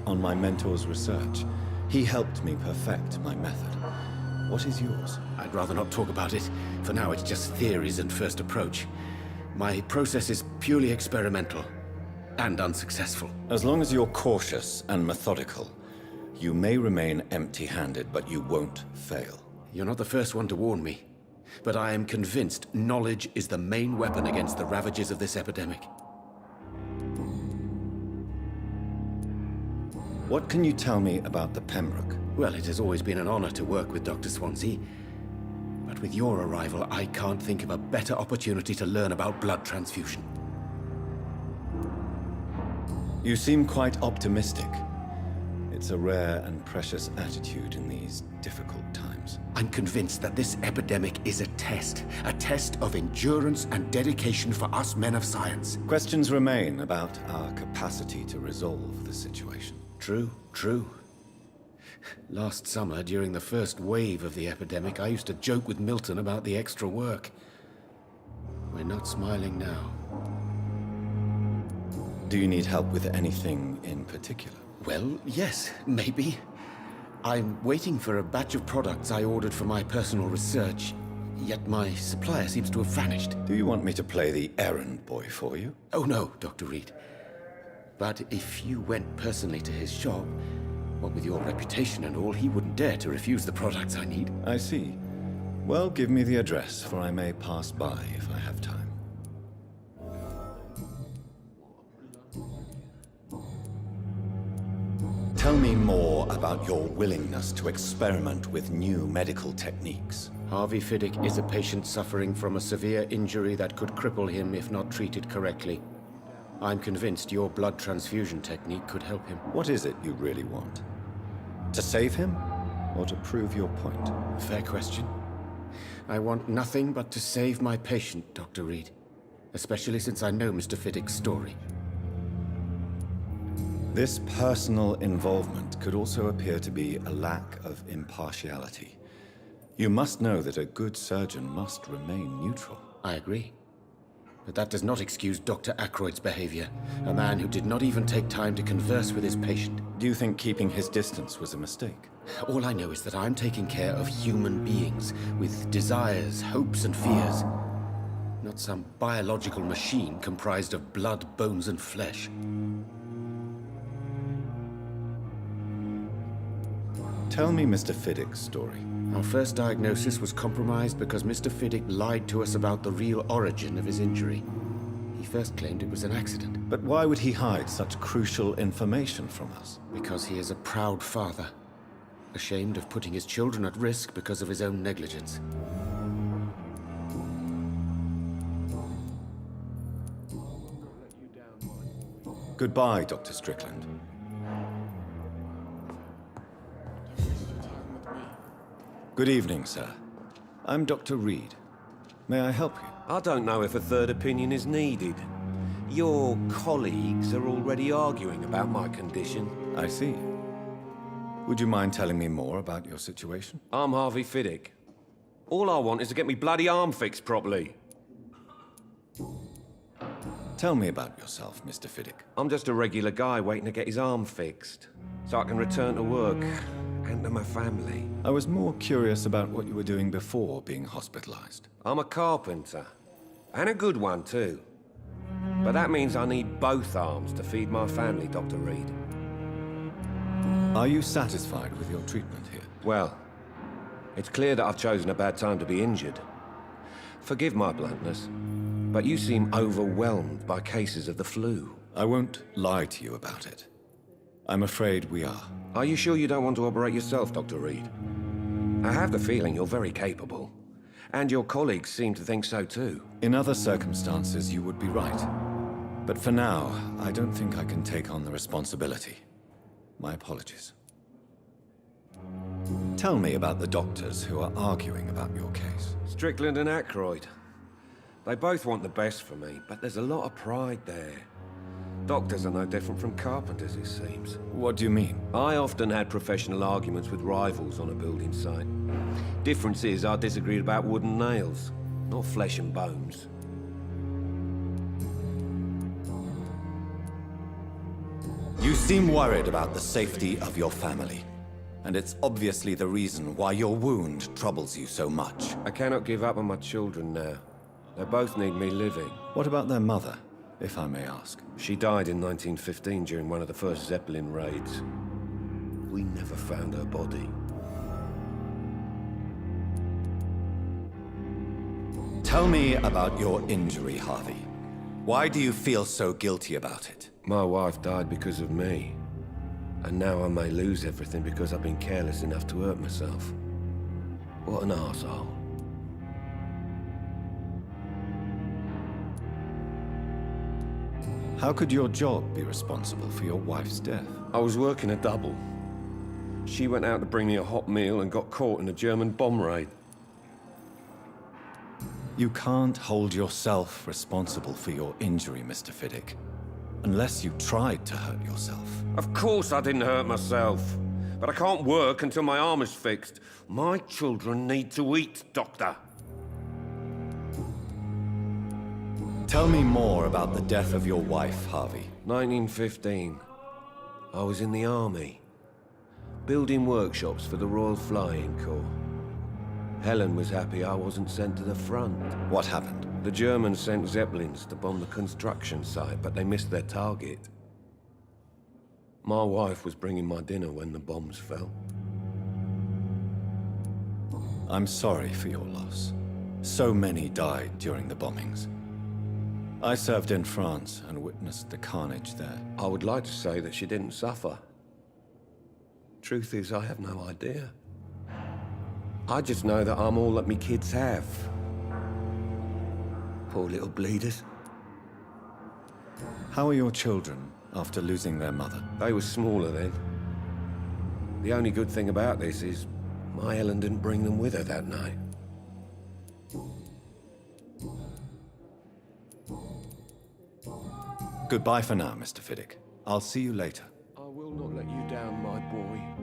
on my mentor's research. He helped me perfect my method. What is yours? I'd rather not talk about it. For now, it's just theories and first approach. My process is purely experimental and unsuccessful. As long as you're cautious and methodical, you may remain empty-handed, but you won't fail. You're not the first one to warn me, but I am convinced knowledge is the main weapon against the ravages of this epidemic. What can you tell me about the Pembroke? Well, it has always been an honor to work with Dr. Swansea. But with your arrival, I can't think of a better opportunity to learn about blood transfusion. You seem quite optimistic. It's a rare and precious attitude in these difficult times. I'm convinced that this epidemic is a test of endurance and dedication for us men of science. Questions remain about our capacity to resolve the situation. True. Last summer, during the first wave of the epidemic, I used to joke with Milton about the extra work. We're not smiling now. Do you need help with anything in particular? Well, yes, maybe. I'm waiting for a batch of products I ordered for my personal research, yet my supplier seems to have vanished. Do you want me to play the errand boy for you? Oh no, Dr. Reed. But if you went personally to his shop, what with your reputation and all, he wouldn't dare to refuse the products I need. I see. Well, give me the address, for I may pass by if I have time. Tell me more about your willingness to experiment with new medical techniques. Harvey Fiddick is a patient suffering from a severe injury that could cripple him if not treated correctly. I'm convinced your blood transfusion technique could help him. What is it you really want? To save him, or to prove your point? Fair question. I want nothing but to save my patient, Dr. Reed. Especially since I know Mr. Fiddick's story. This personal involvement could also appear to be a lack of impartiality. You must know that a good surgeon must remain neutral. I agree. But that does not excuse Dr. Ackroyd's behavior. A man who did not even take time to converse with his patient. Do you think keeping his distance was a mistake? All I know is that I'm taking care of human beings with desires, hopes, and fears. Not some biological machine comprised of blood, bones, and flesh. Tell me Mr. Fiddick's story. Our first diagnosis was compromised because Mr. Fiddick lied to us about the real origin of his injury. He first claimed it was an accident. But why would he hide such crucial information from us? Because he is a proud father, ashamed of putting his children at risk because of his own negligence. Goodbye, Dr. Strickland. Good evening, sir. I'm Dr. Reed. May I help you? I don't know if a third opinion is needed. Your colleagues are already arguing about my condition. I see. Would you mind telling me more about your situation? I'm Harvey Fiddick. All I want is to get me bloody arm fixed properly. Tell me about yourself, Mr. Fiddick. I'm just a regular guy waiting to get his arm fixed, so I can return to work and to my family. I was more curious about what you were doing before being hospitalized. I'm a carpenter, and a good one too. But that means I need both arms to feed my family, Dr. Reed. Are you satisfied with your treatment here? Well, it's clear that I've chosen a bad time to be injured. Forgive my bluntness, but you seem overwhelmed by cases of the flu. I won't lie to you about it. I'm afraid we are. Are you sure you don't want to operate yourself, Dr. Reed? I have the feeling you're very capable. And your colleagues seem to think so too. In other circumstances, you would be right. But for now, I don't think I can take on the responsibility. My apologies. Tell me about the doctors who are arguing about your case. Strickland and Ackroyd. They both want the best for me, but there's a lot of pride there. Doctors are no different from carpenters, it seems. What do you mean? I often had professional arguments with rivals on a building site. Difference is I disagreed about wooden nails, not flesh and You seem worried about the safety of your family. And it's obviously the reason why your wound troubles you so much. I cannot give up on my children now. They both need me living. What about their mother, if I may ask? She died in 1915 during one of the first Zeppelin raids. We never found her body. Tell me about your injury, Harvey. Why do you feel so guilty about it? My wife died because of me. And now I may lose everything because I've been careless enough to hurt myself. What an arsehole. How could your job be responsible for your wife's death? I was working a double. She went out to bring me a hot meal and got caught in a German bomb raid. You can't hold yourself responsible for your injury, Mr. Fiddick. Unless you tried to hurt yourself. Of course I didn't hurt myself. But I can't work until my arm is fixed. My children need to eat, Doctor. Tell me more about the death of your wife, Harvey. 1915. I was in the army. Building workshops for the Royal Flying Corps. Helen was happy I wasn't sent to the front. What happened? The Germans sent Zeppelins to bomb the construction site, but they missed their target. My wife was bringing my dinner when the bombs fell. I'm sorry for your loss. So many died during the bombings. I served in France and witnessed the carnage there. I would like to say that she didn't suffer. Truth is, I have no idea. I just know that I'm all that me kids have. Poor little bleeders. How are your children after losing their mother? They were smaller then. The only good thing about this is my Helen didn't bring them with her that night. Goodbye for now, Mr. Fiddick. I'll see you later. I will not let you down, my boy.